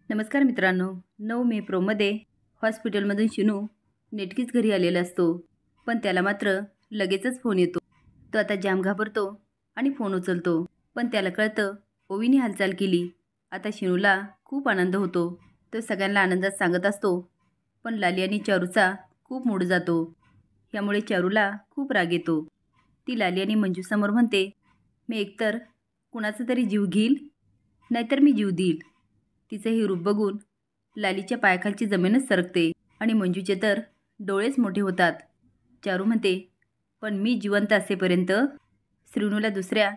नमस्कार मित्रांनो, 9 मे प्रोमध्ये हॉस्पिटलमधून शिनू नेटकीच घरी आलेला असतो, पण त्याला मात्र लगेचच फोन येतो. तो आता जाम घाबरतो आणि फोन उचलतो, पण त्याला कळतं ओवीने हालचाल केली. आता शिनूला खूप आनंद होतो. तो सगळ्यांना आनंदात सांगत असतो, पण लाली आणि चारूचा खूप मूड जातो. यामुळे चारूला खूप राग येतो. ती लाली आणि मंजूसमोर म्हणते, मी एकतर कुणाचा तरी जीव घेईल, नाहीतर मी जीव देईल. तिचे हे रूप बघून लालीच्या पायाखालची जमीनच सरकते आणि मंजूचे तर डोळेच मोठे होतात. चारू म्हणते, पण मी जिवंत असेपर्यंत श्रीनूला दुसऱ्या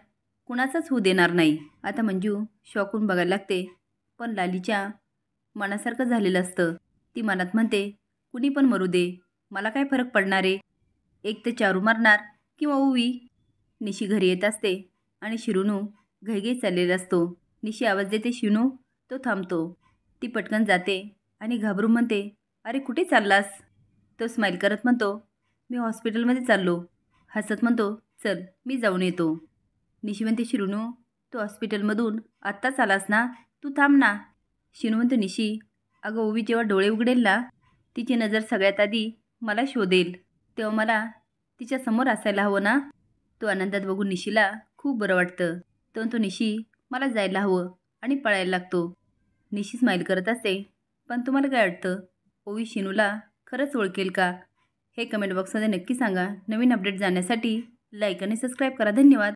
कुणाचाच होऊ देणार नाही. आता मंजू शॉकून बघायला लागते, पण लालीच्या मनासारखं झालेलं असतं. ती मनात म्हणते, कुणी पण मरू दे, मला काय फरक पडणार आहे. एक तर चारू मारणार किंवा ओवी. निशी घरी येत असते आणि शिरूनू घाईघाईत चाललेला असतो. निशी आवाज देते, शिनू. तो थांबतो. ती पटकन जाते आणि घाबरून म्हणते, अरे कुठे चाललास. तो स्माईल करत म्हणतो, मी हॉस्पिटलमध्ये चाललो. हसत म्हणतो, चल मी जाऊन येतो. निशी म्हणते, शिरूनू तू हॉस्पिटलमधून आत्ताच आलास ना, तू थांब ना. शिनू म्हणतो, निशी अगं ओवी जेव्हा डोळे उघडेल ना, तिची नजर सगळ्यात आधी मला शोधेल, तेव्हा मला तिच्यासमोर असायला हवं ना. तो आनंदात बघून निशीला खूप बरं वाटतं. तो म्हणतो, निशी मला जायला हवं आणि पळायला लागतो. निशी स्माईल करत असते, पण तुम्हाला काय वाटतं, ओवी शिनूला खरंच ओळखेल का? हे कमेंट बॉक्समध्ये नक्की सांगा. नवीन अपडेट जाण्यासाठी लाईक आणि सबस्क्राईब करा. धन्यवाद.